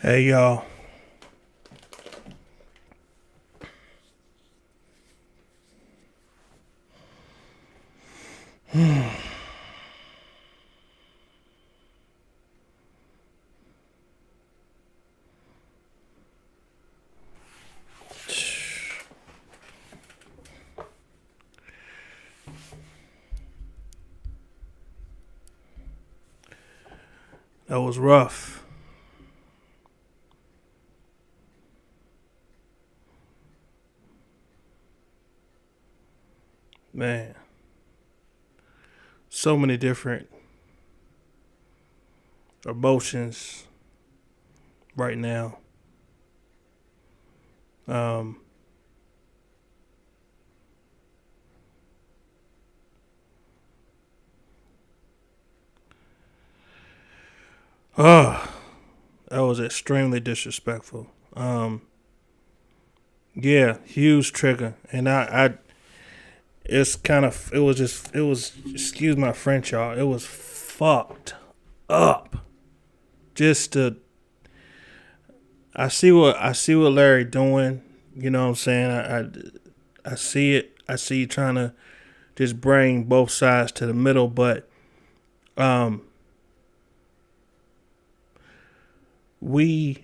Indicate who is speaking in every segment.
Speaker 1: Hey y'all. That was rough. Man. So many different emotions right now. Um oh, that was extremely disrespectful. Yeah, huge trigger. And I it's kind of it was excuse my French, y'all. It was fucked up. Just to I see what Larry doing. You know what I'm saying? I see it. I see you trying to just bring both sides to the middle, but um, we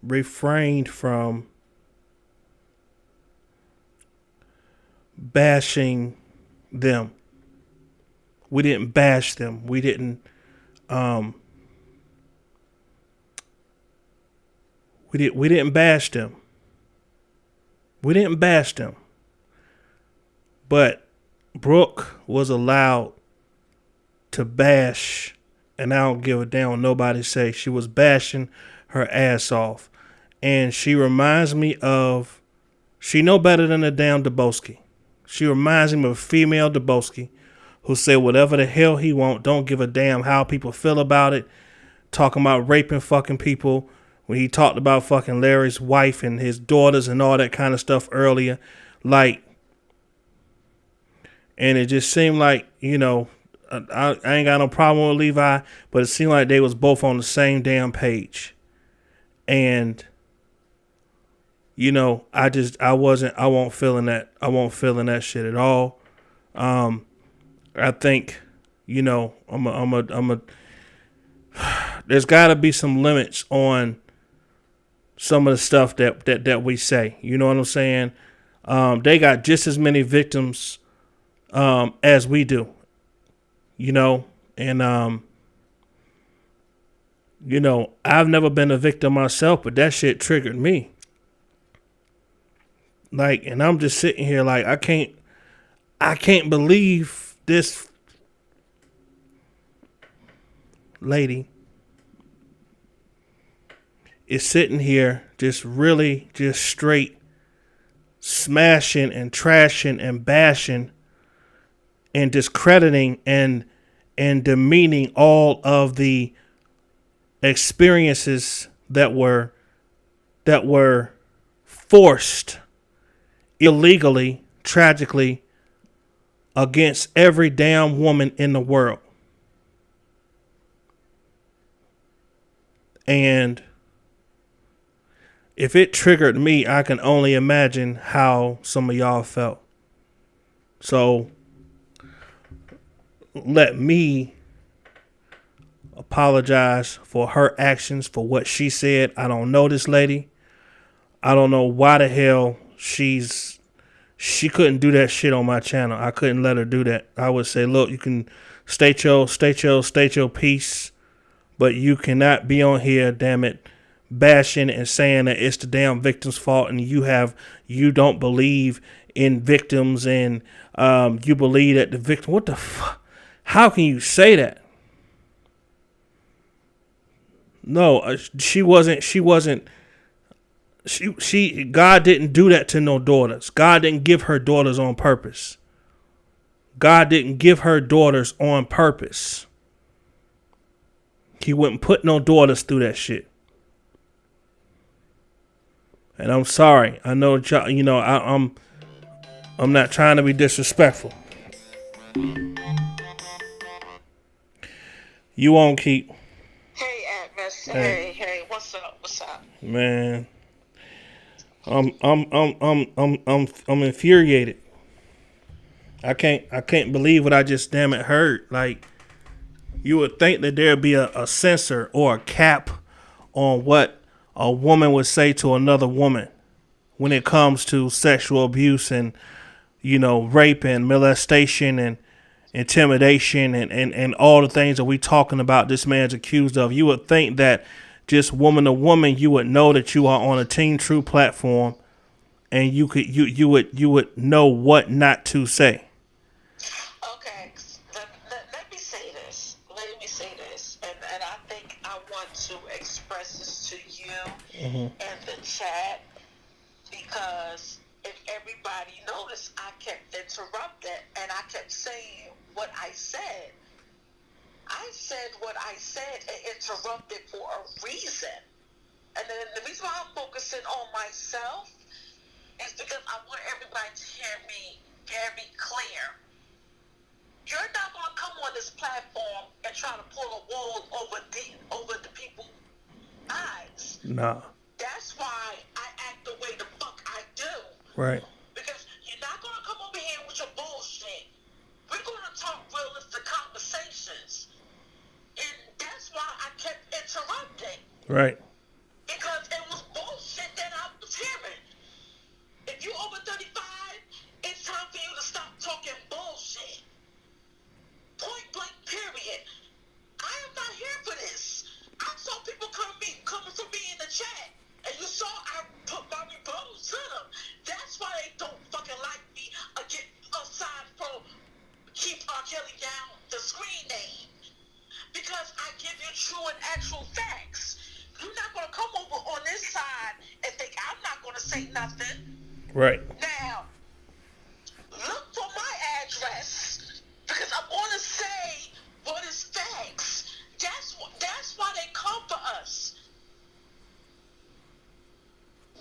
Speaker 1: refrained from bashing them. We didn't bash them. Um, we didn't bash them. We didn't bash them. But Brooke was allowed to bash, and I don't give a damn what nobody say. She was bashing her ass off, and she reminds me of she know better than a damn Dubosky. She reminds me of a female Dubosky who said whatever the hell he want, don't give a damn how people feel about it. Talking about raping fucking people when he talked about fucking Larry's wife and his daughters and all that kind of stuff earlier. Like, and it just seemed like, I ain't got no problem with Levi, but it seemed like they was both on the same damn page. And I won't feeling that shit at all. I think, there's got to be some limits on some of the stuff that we say. You know what I'm saying? They got just as many victims as we do. And I've never been a victim myself, but that shit triggered me. Like, and I'm just sitting here like I can't believe this lady is sitting here just really just straight smashing and trashing and bashing and discrediting and demeaning all of the experiences that were forced illegally, tragically, against every damn woman in the world. And if it triggered me, I can only imagine how some of y'all felt. So let me apologize for her actions, for what she said. I don't know this lady. I don't know why the hell she couldn't do that shit on my channel. I couldn't let her do that. I would say, look, you can state your piece, but you cannot be on here, damn it, bashing and saying that it's the damn victim's fault and you don't believe in victims and you believe that the victim. What the fuck? How can you say that? No, she wasn't. God didn't do that to no daughters. God didn't give her daughters on purpose. God didn't give her daughters on purpose. He wouldn't put no daughters through that shit. And I'm sorry. I know, I'm not trying to be disrespectful. You won't keep.
Speaker 2: Hey, Atmos. Hey. What's up?
Speaker 1: Man, I'm infuriated. I can't believe what I just damn it heard. Like, you would think that there'd be a censor or a cap on what a woman would say to another woman when it comes to sexual abuse and, rape and molestation and intimidation and all the things that we talking about this man's accused of. You would think that just woman to woman, you would know that you are on a Team True platform, and you would know what not to say.
Speaker 2: Okay, let me say this. Let me say this, and I think I want to express this to you
Speaker 1: Hmm.
Speaker 2: in the chat because if everybody noticed, I kept interrupting and I kept saying what I said. I said what I said and interrupted for a reason. And then the reason why I'm focusing on myself is because I want everybody to hear me very clear. You're not going to come on this platform and try to pull a wool over the people's eyes.
Speaker 1: Nah.
Speaker 2: That's why I act the way the fuck I do.
Speaker 1: Right.
Speaker 2: Because you're not going to come over here with your bullshit. We're going to talk realistic conversations. And that's why I kept interrupting.
Speaker 1: Right.
Speaker 2: Because it was bullshit that I was hearing. If you over 35, it's time for you to stop talking bullshit. Point blank, period. I am not here for this. I saw people coming for me in the chat. And you saw I put my rebuttals to them. That's why they don't fucking like me or get aside from keep R. Kelly down the screen name. Because I give you true and actual facts. You're not going to come over on this side and think I'm not going to say nothing.
Speaker 1: Right.
Speaker 2: Now, look for my address because I'm going to say what is facts. That's why they come for us.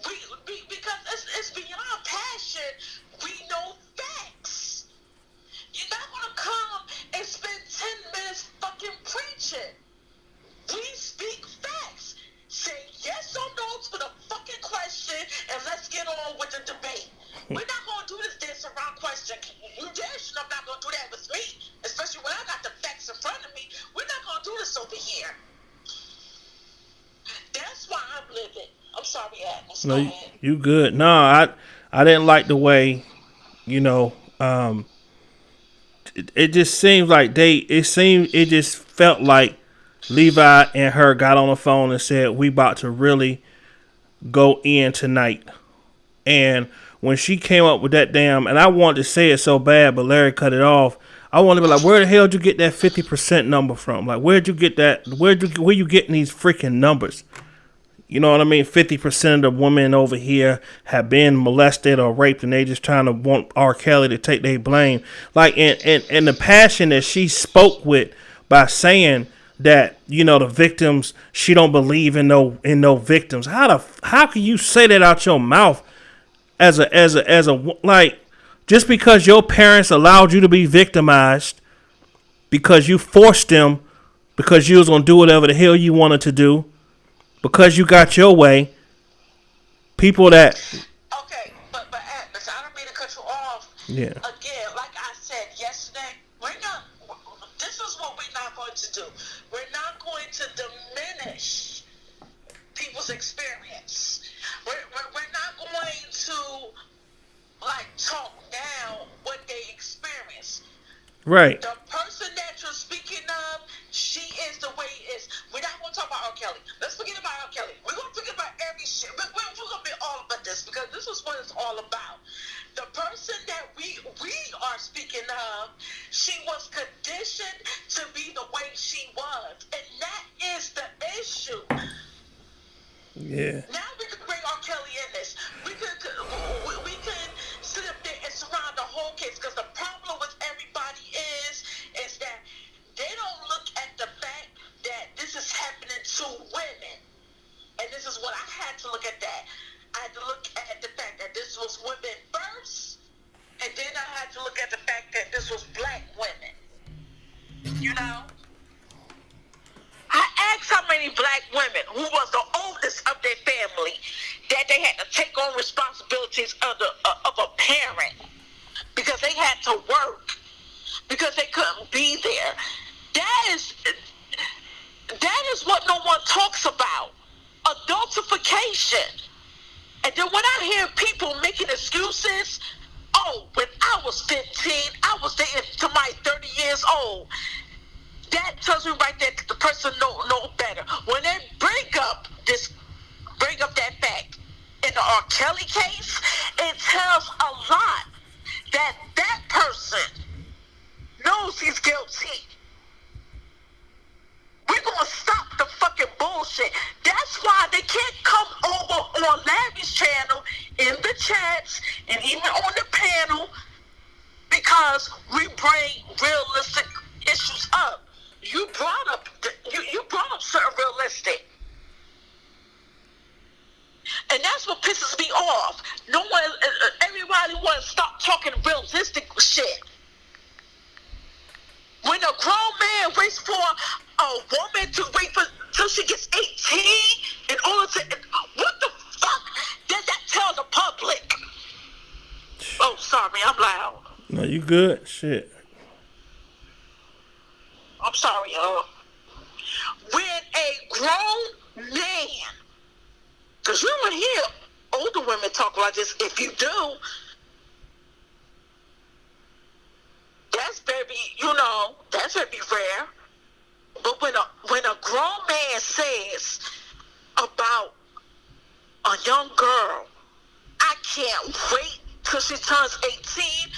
Speaker 2: Because it's beyond passion. We know facts. You're not going to come and spend 10 minutes fucking preaching. We speak facts. Say yes or no to the fucking question and let's get on with the debate. We're not going to do this dance around question. You damn sure I'm not going to do that with me, especially when I got the facts in front of me. We're not going to do this over here. That's why I'm living. I'm sorry, Agnes.
Speaker 1: No,
Speaker 2: Go
Speaker 1: you,
Speaker 2: ahead.
Speaker 1: you good. No, I didn't like the way, you know, it just seems like it just felt like Levi and her got on the phone and said, we about to really go in tonight. And when she came up with that damn, and I wanted to say it so bad, but Larry cut it off. I wanted to be like, where the hell did you get that 50% number from? Like, where'd you get that? Where you getting these freaking numbers? You know what I mean? 50% of the women over here have been molested or raped, and they just trying to want R. Kelly to take their blame. Like, and the passion that she spoke with by saying that, the victims, she don't believe in no victims. How can you say that out your mouth as a like, just because your parents allowed you to be victimized because you forced them, because you was gonna do whatever the hell you wanted to do, because you got your way. People that,
Speaker 2: Okay, but Agnes, I don't mean to cut you off.
Speaker 1: yeah,
Speaker 2: Again, like I said yesterday, we're not. This is what we're not going to do. We're not going to diminish people's experience. We're not going to talk down what they experience.
Speaker 1: right,
Speaker 2: The person that you're speaking of, she is the way it is. We're not going to talk about R. Kelly. Let's forget about R. Kelly. We're going to forget about every shit. We're going to be all about this because this is what it's all about. The person that we are speaking of, she was conditioned to be the way she was. And that is the issue.
Speaker 1: yeah,
Speaker 2: Now we can bring R. Kelly in this. We can sit up there and surround the whole case because the problem with everybody is that they don't look at the fact that this is happening to women. And this is what I had to look at that. I had to look at the fact that this was women first, and then I had to look at the fact that this was black women. I asked how many black women who was the regardless of their family, that they had to take on responsibilities of a parent because they had to work, because they couldn't be there. That is what no one talks about. Adultification. And then when I hear people making excuses, oh, when I was 15, I was dating somebody 30 years old. That tells me right there that the person know better. When they bring up that fact in the R. Kelly case, it tells a lot that person knows he's guilty. We're going to stop the fucking bullshit. That's why they can't come over on Larry's channel, in the chats, and even on the panel, because we bring realistic issues up. You brought up certain realistic. And that's what pisses me off. Everybody wants to stop talking realistic shit. When a grown man waits for a woman to wait till she gets 18 in order to, what the fuck does that tell the public? Oh, sorry, I'm loud.
Speaker 1: No, you good? Shit.
Speaker 2: I'm sorry, y'all. When a grown man, because you don't hear older women talk like this. If you do, that's very rare. But when a grown man says about a young girl, I can't wait till she turns 18.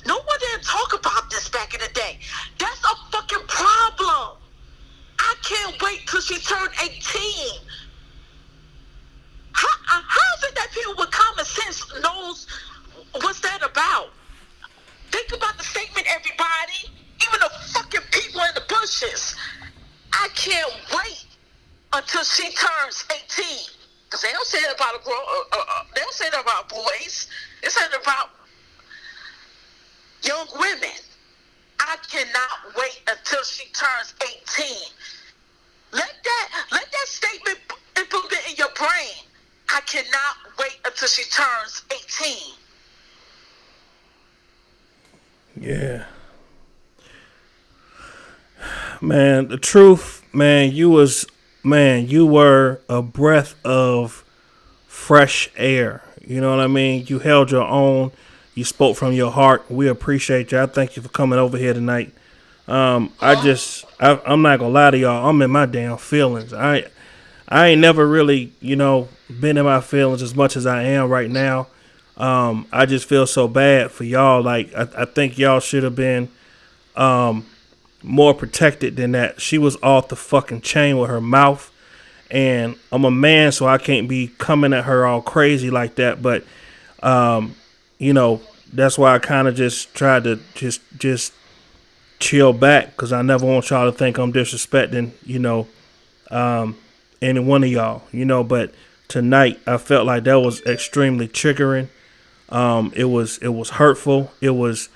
Speaker 2: No one didn't talk about this back in the day. That's a fucking problem. I can't wait till she turned 18. How is it that people with common sense knows what's that about? Think about the statement, everybody. Even the fucking people in the bushes. I can't wait until she turns 18. Because they don't say that about a girl. They don't say that about boys. They say that about young women. I cannot wait until she turns 18. Let that statement implement in your brain. I cannot wait until she turns 18.
Speaker 1: Yeah. Man, the truth, man, you were a breath of fresh air. You know what I mean? You held your own. You spoke from your heart. We appreciate you. I thank you for coming over here tonight. I'm not gonna lie to y'all. I'm in my damn feelings. I ain't never really, been in my feelings as much as I am right now. I just feel so bad for y'all. Like, I think y'all should have been more protected than that. She was off the fucking chain with her mouth. And I'm a man, so I can't be coming at her all crazy like that. But, that's why I kind of just tried to just chill back, because I never want y'all to think I'm disrespecting, any one of y'all, but tonight I felt like that was extremely triggering. It was hurtful. It was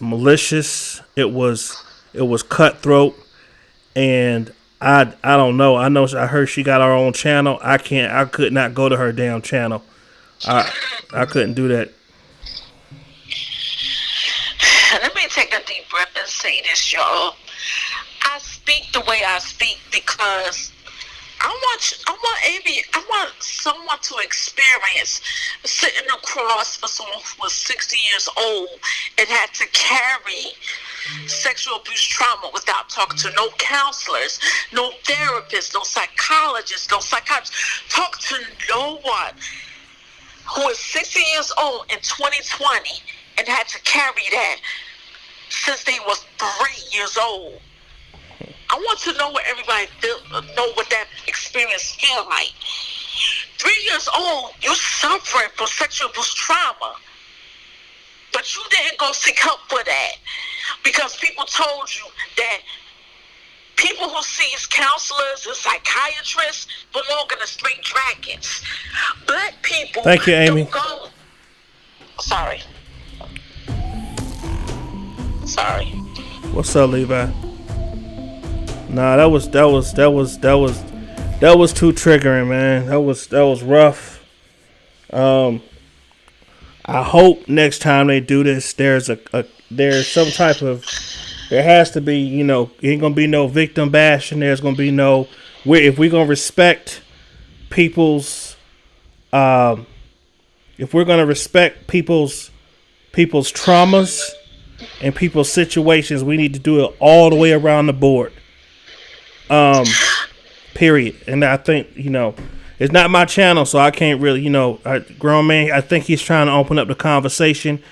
Speaker 1: malicious. It was cutthroat. And I don't know. I heard she got her own channel. I could not go to her damn channel. I couldn't do that.
Speaker 2: Let me take a deep breath and say this, y'all. I speak the way I speak because I want someone to experience sitting across for someone who was 60 years old and had to carry sexual abuse trauma without talking to no counselors, no therapists, no psychologists, no psychiatrists. Talk to no one who is 60 years old in 2020 and had to carry that since they was 3 years old. I want to know what everybody know what that experience feel like. 3 years old, you're suffering from sexual abuse trauma, but you didn't go seek help for that because people told you that people who sees counselors and psychiatrists belong in the straight dragons. Black people.
Speaker 1: Thank you, Amy.
Speaker 2: Don't go. Sorry.
Speaker 1: What's up, Levi? Nah, That was too triggering, man. That was rough. Um, I hope next time they do this, there's some type of, there has to be, ain't gonna be no victim bashing. There's gonna be no, if we're gonna respect people's, um, if we're gonna respect people's traumas and people's situations, we need to do it all the way around the board. Um, period. And I think, it's not my channel, so I can't really, grown man. I think he's trying to open up the conversation,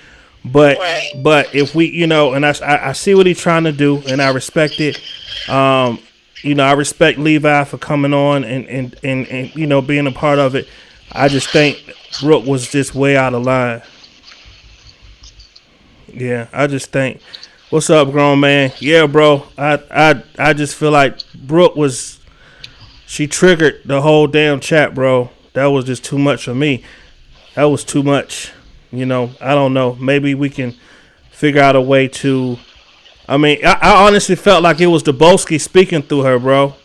Speaker 1: but
Speaker 2: Right.
Speaker 1: if we, and I see what he's trying to do, and I respect it. I respect Levi for coming on and being a part of it. I just think Brooke was just way out of line. Yeah, I just think. What's up, grown man? Yeah, bro. I just feel like Brooke was. She triggered the whole damn chat, bro. That was just too much for me. That was too much. I don't know. Maybe we can figure out a way to. I mean, I honestly felt like it was Dubowski speaking through her, bro.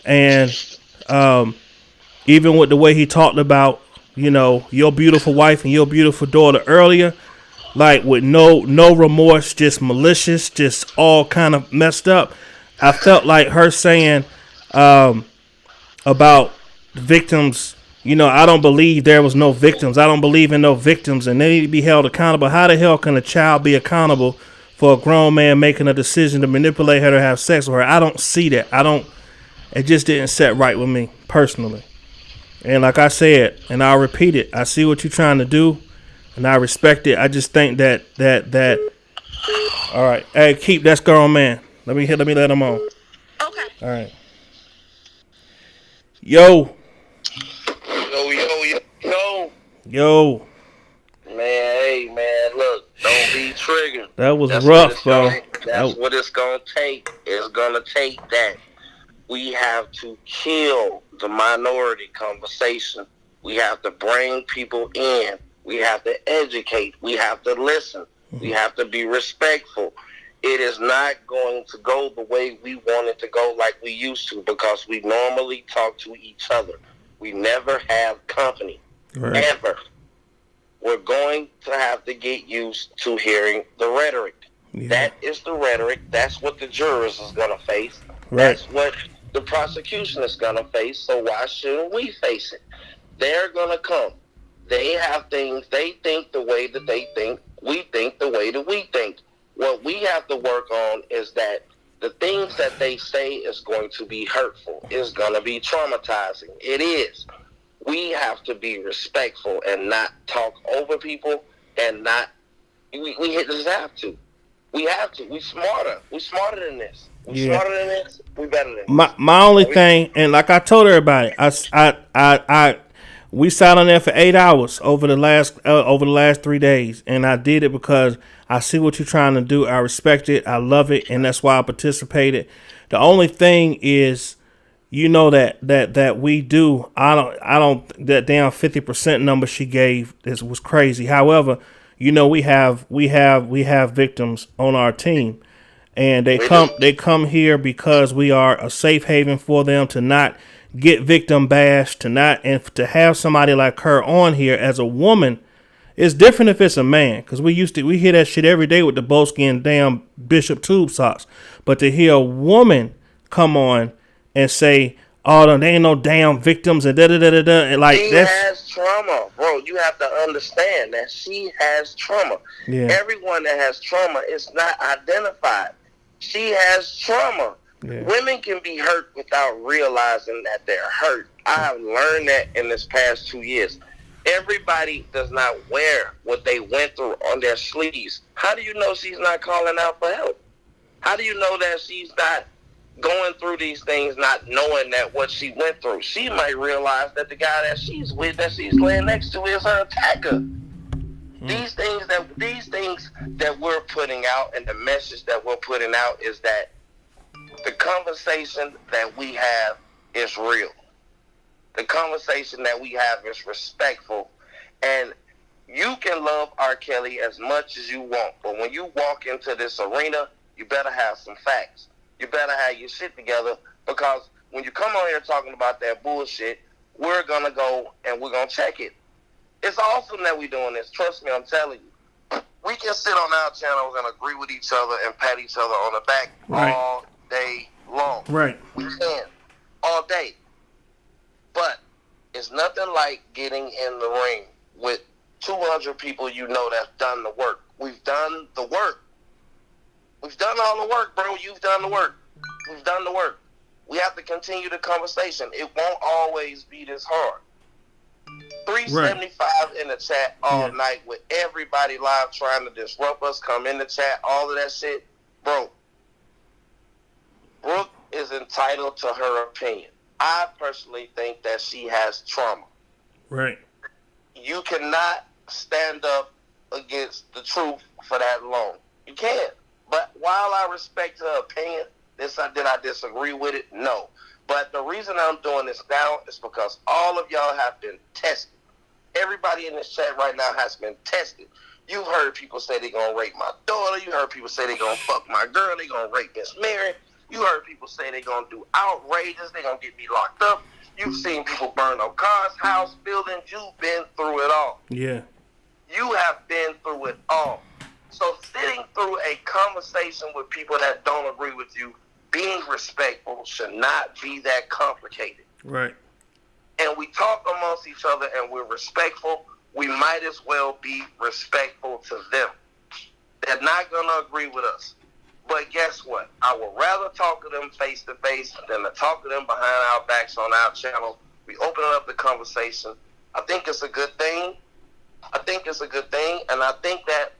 Speaker 1: And even with the way he talked about, your beautiful wife and your beautiful daughter earlier, like with no remorse, just malicious, just all kind of messed up. I felt like her saying about victims, I don't believe there was no victims. I don't believe in no victims, and they need to be held accountable. How the hell can a child be accountable for a grown man making a decision to manipulate her to have sex with her? I don't see that. It just didn't set right with me personally. And like I said, and I'll repeat it, I see what you're trying to do, and I respect it. I just think that. All right, hey, keep that grown man. Let me let him on.
Speaker 2: Okay.
Speaker 1: All right. Yo.
Speaker 3: Yo. Man, hey, man, look, don't be triggered.
Speaker 1: That was rough, bro.
Speaker 3: That's what it's going to take. It's going to take that. We have to kill the minority conversation. We have to bring people in. We have to educate. We have to listen. We have to be respectful. It is not going to go the way we want it to go like we used to, because we normally talk to each other. We never have company.
Speaker 1: Right.
Speaker 3: Ever. We're going to have to get used to hearing the rhetoric.
Speaker 1: Yeah.
Speaker 3: That is the rhetoric. That's what the jurors is going to face.
Speaker 1: Right.
Speaker 3: That's what the prosecution is going to face. So why shouldn't we face it? They're going to come. They have things. They think the way that they think. We think the way that we think. What we have to work on is that the things that they say is going to be hurtful, is going to be traumatizing. It is. We have to be respectful and not talk over people, and not. We just have to. We have to. We smarter. We smarter than this. We smarter than this. We better than this.
Speaker 1: My only thing, and like I told everybody, we sat on there for 8 hours over the last 3 days, and I did it because I see what you're trying to do. I respect it. I love it, and that's why I participated. The only thing is, that we do. I don't. That damn 50% number she gave was crazy. However, we have victims on our team, and they come here because we are a safe haven for them to not get victim bashed, and to have somebody like her on here as a woman. It's different if it's a man, because we hear that shit every day with the Boski and damn Bishop Tube Socks. But to hear a woman come on and say, "Oh, there ain't no damn victims," and and like
Speaker 3: she has trauma, bro. You have to understand that she has trauma.
Speaker 1: Yeah.
Speaker 3: Everyone that has trauma is not identified. She has trauma.
Speaker 1: Yeah.
Speaker 3: Women can be hurt without realizing that they're hurt. I have learned that in this past 2 years. Everybody does not wear what they went through on their sleeves. How do you know she's not calling out for help? How do you know that she's not going through these things, not knowing that what she went through? She might realize that the guy that she's with, that she's laying next to, is her attacker. These things that we're putting out, and the message that we're putting out, is that the conversation that we have is real. The conversation that we have is respectful. And you can love R. Kelly as much as you want, but when you walk into this arena, you better have some facts. You better have your shit together, because when you come on here talking about that bullshit, we're gonna go and we're gonna check it. It's awesome that we're doing this. Trust me, I'm telling you. We can sit on our channels and agree with each other and pat each other on the back all day long.
Speaker 1: Right.
Speaker 3: We can. All day. But it's nothing like getting in the ring with 200 people you know that's done the work. We've done the work. We've done all the work, bro. You've done the work. We've done the work. We have to continue the conversation. It won't always be this hard. 375 in the chat all night with everybody live trying to disrupt us, come in the chat, all of that shit. Bro, Brooke is entitled to her opinion. I personally think that she has trauma.
Speaker 1: Right.
Speaker 3: You cannot stand up against the truth for that long. You can't. But while I respect her opinion, did I disagree with it? No. But the reason I'm doing this now is because all of y'all have been tested. Everybody in this chat right now has been tested. You've heard people say they're going to rape my daughter. You heard people say they're going to fuck my girl. They're going to rape Miss Mary. You heard people say they're going to do outrages. They're going to get me locked up. You've seen people burn up cars, house, buildings. You've been through it all.
Speaker 1: Yeah.
Speaker 3: You have been through it all. So sitting through a conversation with people that don't agree with you, being respectful should not be that complicated.
Speaker 1: Right.
Speaker 3: And we talk amongst each other and we're respectful. We might as well be respectful to them. They're not going to agree with us. But guess what? I would rather talk to them face to face than to talk to them behind our backs on our channel. We open up the conversation. I think it's a good thing. And I think that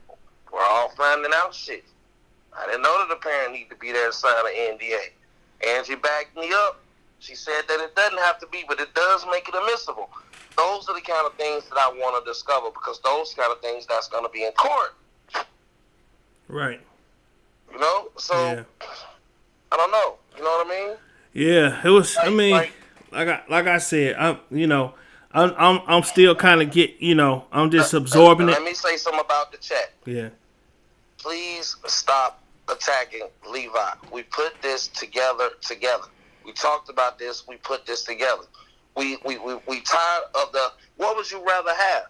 Speaker 3: we're all finding out shit. I didn't know that the parent need to be there to sign an NDA. Angie backed me up. She said that it doesn't have to be, but it does make it admissible. Those are the kind of things that I want to discover because those kind of things that's going to be in court.
Speaker 1: Right.
Speaker 3: You know? So,
Speaker 1: yeah.
Speaker 3: I don't know. You know what I mean?
Speaker 1: Yeah, it was. I mean, like I said, I'm still kind of I'm just absorbing it.
Speaker 3: Let me say something about the chat.
Speaker 1: Yeah.
Speaker 3: Please stop attacking Levi. We put this together. We talked about this. We put this together. We tired of the. What would you rather have?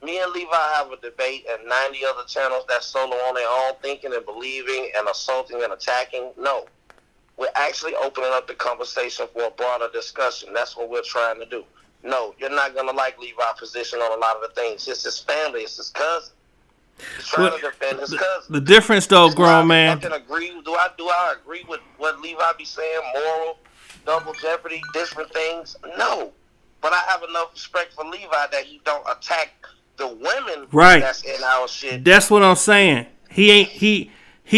Speaker 3: Me and Levi have a debate and 90 other channels that solo on their own, thinking and believing and assaulting and attacking. No. We're actually opening up the conversation for a broader discussion. That's what we're trying to do. No, you're not going to like Levi's position on a lot of the things. It's his family. It's his cousin. He's trying to defend his cousin.
Speaker 1: The difference, though, grown man.
Speaker 3: Do I agree with what Levi be saying? Moral, double jeopardy, different things? No. But I have enough respect for Levi that he don't attack the women that's in our shit.
Speaker 1: That's what I'm saying. He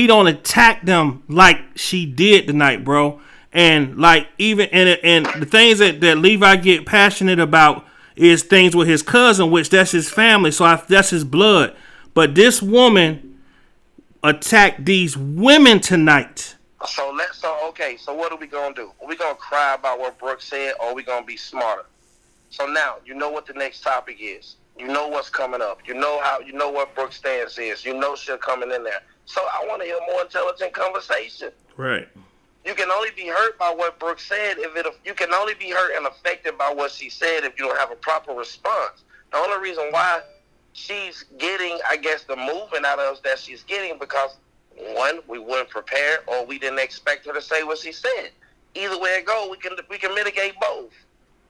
Speaker 1: don't attack them like she did tonight, bro. And like even and the things that Levi get passionate about is things with his cousin, which that's his family, so that's his blood. But this woman attacked these women tonight.
Speaker 3: So what are we gonna do? Are we gonna cry about what Brooke said, or are we gonna be smarter? So now you know what the next topic is. You know what's coming up. You know what Brooke's stance is. You know shit coming in there. So I want to hear more intelligent conversation.
Speaker 1: Right.
Speaker 3: You can only be hurt by what Brooke said you can only be hurt and affected by what she said if you don't have a proper response. The only reason why she's getting, I guess, the movement out of us that she's getting because, one, we weren't prepared or we didn't expect her to say what she said. Either way it goes, we can mitigate both.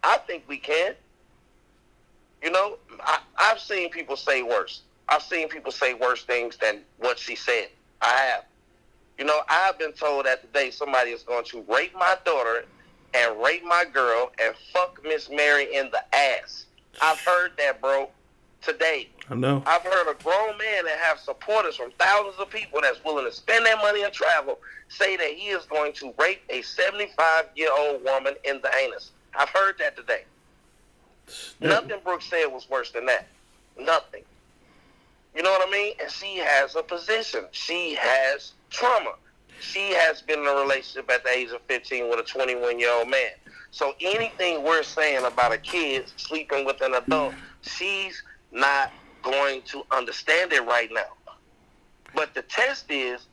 Speaker 3: I think we can. You know, I've seen people say worse. I've seen people say worse things than what she said. I have. You know, I've been told that today somebody is going to rape my daughter and rape my girl and fuck Miss Mary in the ass. I've heard that, bro, today.
Speaker 1: I know.
Speaker 3: I've heard a grown man that have supporters from thousands of people that's willing to spend their money and travel say that he is going to rape a 75-year-old woman in the anus. I've heard that today. Nothing Brooke said was worse than that. Nothing. You know what I mean? And she has a position. She has trauma. She has been in a relationship at the age of 15 with a 21-year-old man. So anything we're saying about a kid sleeping with an adult, she's not going to understand it right now. But the test is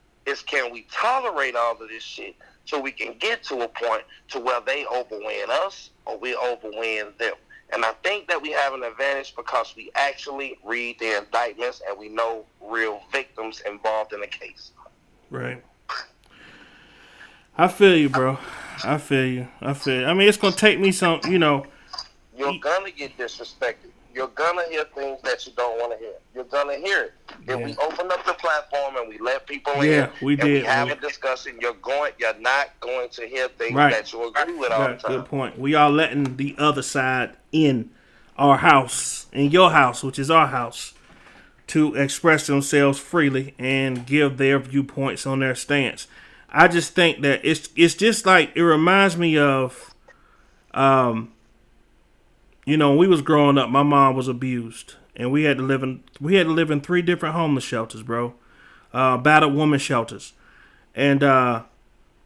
Speaker 3: can we tolerate all of this shit so we can get to a point to where they overwin us or we overwin them. And I think that we have an advantage because we actually read the indictments and we know real victims involved in the case.
Speaker 1: Right. I feel you, bro. I feel you. I mean, it's going to take me some, you know.
Speaker 3: You're going to get disrespected. You're going to hear things that you don't want to hear. You're going to hear it. If we open up the platform and we let people in
Speaker 1: we
Speaker 3: and
Speaker 1: did,
Speaker 3: we have a discussion, you're not going to hear things that you agree with all the time.
Speaker 1: Good point. We are letting the other side in our house, in your house, which is our house, to express themselves freely and give their viewpoints on their stance. I just think that it's just like, it reminds me of, you know, when we was growing up, my mom was abused, and we had to live in 3 different homeless shelters, bro, battered woman shelters, and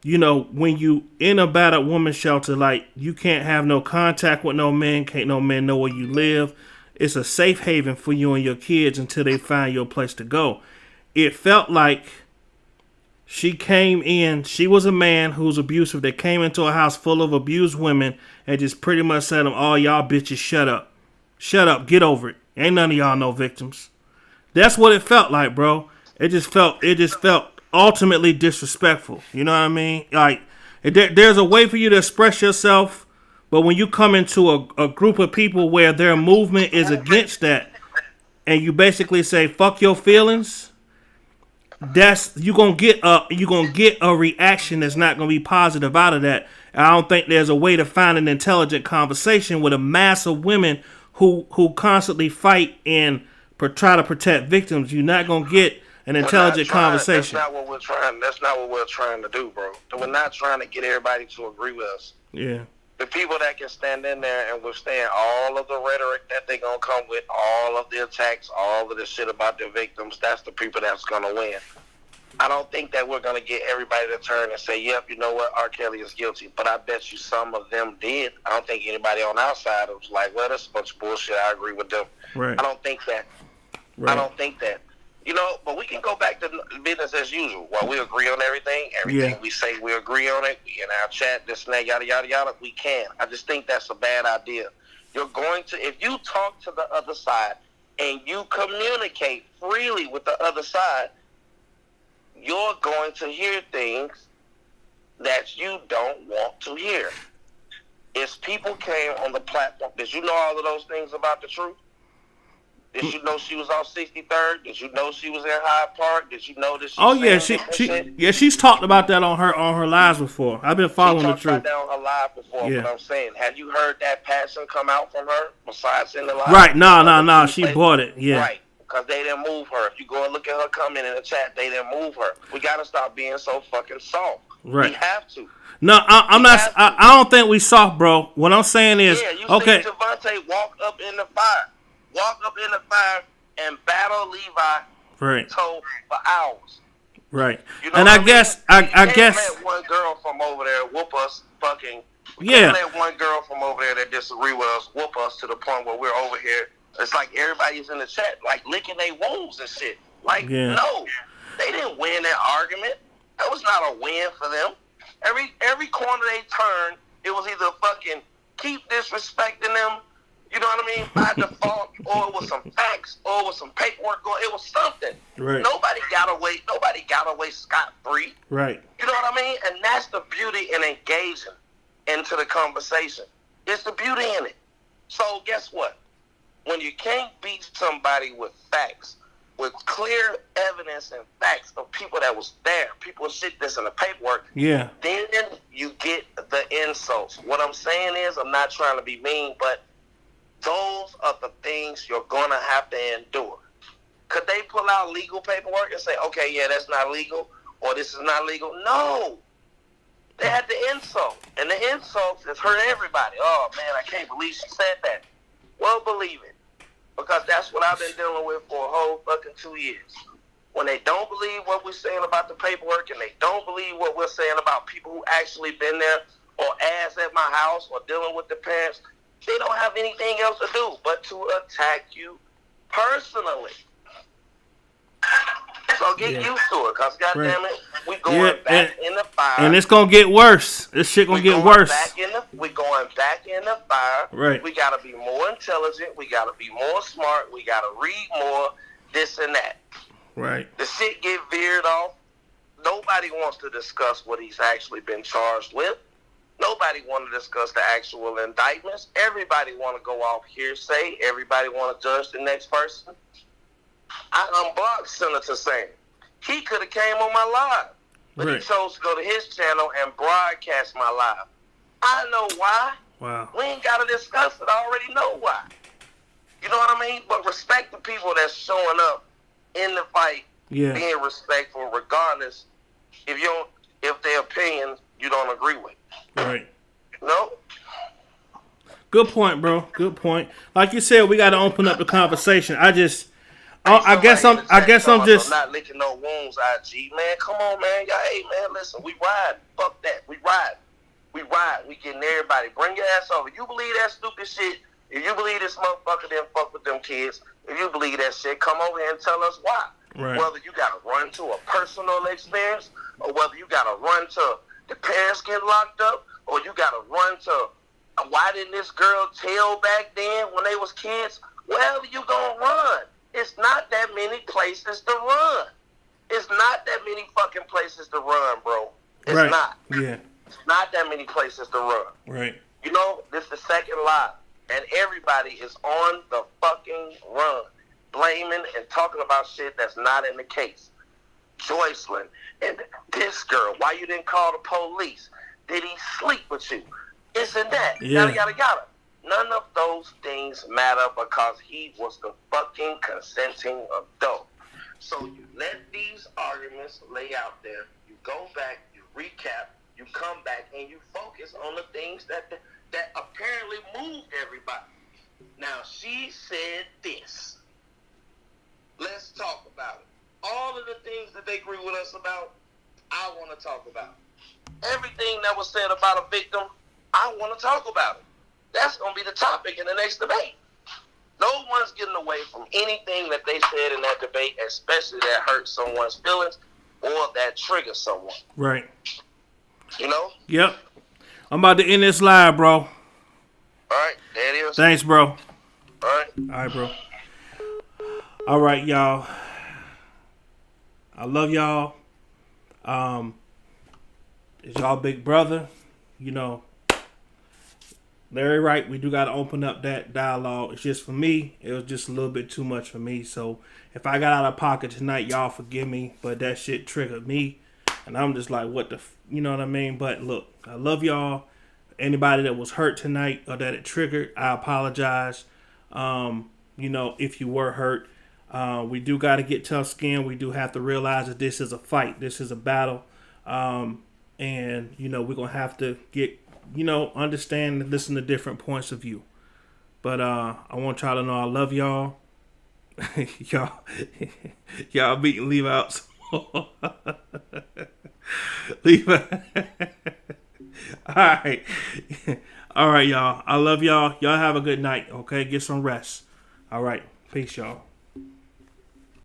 Speaker 1: you know, when you in a battered woman shelter, like, you can't have no contact with no men, can't no men know where you live. It's a safe haven for you and your kids until they find your place to go. It felt like she came in, she was a man who was abusive that came into a house full of abused women and just pretty much said to them, "All y'all bitches, shut up. Shut up, get over it. Ain't none of y'all no victims." That's what it felt like, bro. It just felt ultimately disrespectful. You know what I mean? Like, there's a way for you to express yourself, but when you come into a group of people where their movement is against that, and you basically say, "Fuck your feelings," you're gonna get a reaction that's not gonna be positive out of that. I don't think there's a way to find an intelligent conversation with a mass of women who constantly fight and try to protect victims. You're not gonna get an intelligent conversation.
Speaker 3: That's not what we're trying. That's not what we're trying to do, bro. We're not trying to get everybody to agree with us.
Speaker 1: Yeah.
Speaker 3: The people that can stand in there and withstand all of the rhetoric that they're gonna come with, all of the attacks, all of the shit about the victims, that's the people that's gonna win. I don't think that we're going to get everybody to turn and say, "Yep, you know what, R. Kelly is guilty." But I bet you some of them did. I don't think anybody on our side was like, "Well, that's a bunch of bullshit. I agree with them."
Speaker 1: Right.
Speaker 3: I don't think that.
Speaker 1: Right.
Speaker 3: I don't think that. You know, but we can go back to business as usual. While we agree on everything we say we agree on it, in our chat, this and that, yada, yada, yada, we can. I just think that's a bad idea. You're going to, if you talk to the other side and you communicate freely with the other side, you're going to hear things that you don't want to hear. If people came on the platform, did you know all of those things about the truth? Did you know she was off 63rd? Did you know she was in Hyde Park? Did you know that
Speaker 1: she's talked about that on her lives before. I've been following the truth.
Speaker 3: She talked about that on her live before, but I'm saying, have you heard that passion come out from her besides in the live?
Speaker 1: Right, no, she bought it, yeah.
Speaker 3: Right. Because they didn't move her. If you go and look at her comment in the chat, they didn't move her. We got to stop being so fucking soft.
Speaker 1: Right.
Speaker 3: We have to.
Speaker 1: No, I'm not. I don't think we soft, bro. What I'm saying is,
Speaker 3: you
Speaker 1: okay.
Speaker 3: see Javante walk up in the fire and battle Levi
Speaker 1: right.
Speaker 3: for hours.
Speaker 1: Right.
Speaker 3: You know
Speaker 1: and I guess, I guess.
Speaker 3: Let one girl from over there whoop us fucking. We
Speaker 1: can't
Speaker 3: let one girl from over there that disagree with us whoop us to the point where we're over here. It's like everybody's in the chat, like licking their wounds and shit. Like, no, they didn't win that argument. That was not a win for them. Every corner they turned, it was either fucking keep disrespecting them, you know what I mean, by default, or it was some facts, or it was some paperwork, or it was something.
Speaker 1: Right.
Speaker 3: Nobody got away scot-free.
Speaker 1: Right.
Speaker 3: You know what I mean? And that's the beauty in engaging into the conversation. It's the beauty in it. So guess what? When you can't beat somebody with facts, with clear evidence and facts of people that was there, people shit that's in the paperwork, then you get the insults. What I'm saying is, I'm not trying to be mean, but those are the things you're going to have to endure. Could they pull out legal paperwork and say, okay, yeah, that's not legal, or this is not legal? No. They had the insult, and the insults has hurt everybody. Oh, man, I can't believe she said that. Well, believe it. Because that's what I've been dealing with for a whole fucking 2 years. When they don't believe what we're saying about the paperwork, and they don't believe what we're saying about people who actually been there or ass at my house or dealing with the parents, they don't have anything else to do but to attack you personally. So get used to it, because goddamn it, we going back in the fire fire.
Speaker 1: And it's gonna get worse. This shit gonna get worse.
Speaker 3: We're going back in the fire.
Speaker 1: Right.
Speaker 3: We gotta be more intelligent. We gotta be more smart. We gotta read more. This and that.
Speaker 1: Right.
Speaker 3: The shit get veered off. Nobody wants to discuss what he's actually been charged with. Nobody want to discuss the actual indictments. Everybody want to go off hearsay. Everybody want to judge the next person. I unblocked Senator Sanders. He could have came on my live, but
Speaker 1: Right.
Speaker 3: he chose to go to his channel and broadcast my live. I know why.
Speaker 1: Wow.
Speaker 3: We ain't got to discuss it. I already know why. You know what I mean? But respect the people that's showing up in the fight,
Speaker 1: Yeah.
Speaker 3: being respectful, regardless if their opinions you don't agree with.
Speaker 1: Right.
Speaker 3: No?
Speaker 1: Good point, bro. Good point. Like you said, we got to open up the conversation. I guess I'm just.
Speaker 3: not licking no wounds, IG. Man, come on, man. Y'all, hey, man, listen, we ride. Fuck that. We ride. We getting everybody. Bring your ass over. You believe that stupid shit? If you believe this motherfucker didn't fuck with them kids, if you believe that shit, come over here and tell us why.
Speaker 1: Right.
Speaker 3: Whether you got to run to a personal experience, or whether you got to run to the parents get locked up, or you got to run to why didn't this girl tell back then when they was kids? Wherever you gonna run, it's not that many places to run. It's not that many fucking places to run, bro. It's
Speaker 1: Right.
Speaker 3: not.
Speaker 1: Yeah.
Speaker 3: It's not that many places to run.
Speaker 1: Right.
Speaker 3: You know, this is the second live, and everybody is on the fucking run, blaming and talking about shit that's not in the case. Joycelyn and this girl, why you didn't call the police? Did he sleep with you? This and that.
Speaker 1: Yeah.
Speaker 3: Yada, yada, yada. None of those things matter because he was the fucking consenting adult. So you let these arguments lay out there. You go back, you recap, you come back, and you focus on the things that apparently moved everybody. Now, she said this. Let's talk about it. All of the things that they agree with us about, I want to talk about. Everything that was said about a victim, I want to talk about it. That's going to be the topic in the next debate. No one's getting away from anything that they said in that debate, especially that hurt someone's feelings or that triggers someone.
Speaker 1: Right.
Speaker 3: You know?
Speaker 1: Yep. I'm about to end this live, bro.
Speaker 3: All right, there it is.
Speaker 1: Thanks, bro.
Speaker 3: All right.
Speaker 1: All right, bro. All right, y'all. I love y'all. It's y'all big brother. You know, Larry right. We do got to open up that dialogue. It's just for me. It was just a little bit too much for me. So if I got out of pocket tonight, y'all forgive me. But that shit triggered me. And I'm just like, what the, you know what I mean? But look, I love y'all. Anybody that was hurt tonight or that it triggered, I apologize. You know, if you were hurt, we do got to get tough skin. We do have to realize that this is a fight. This is a battle. And, you know, we're going to have to get, you know, understand and listen to different points of view. But I want y'all to know I love y'all. y'all beating leave out. Leave out. All right. All right, y'all. I love y'all. Y'all have a good night, okay? Get some rest. All right. Peace, y'all.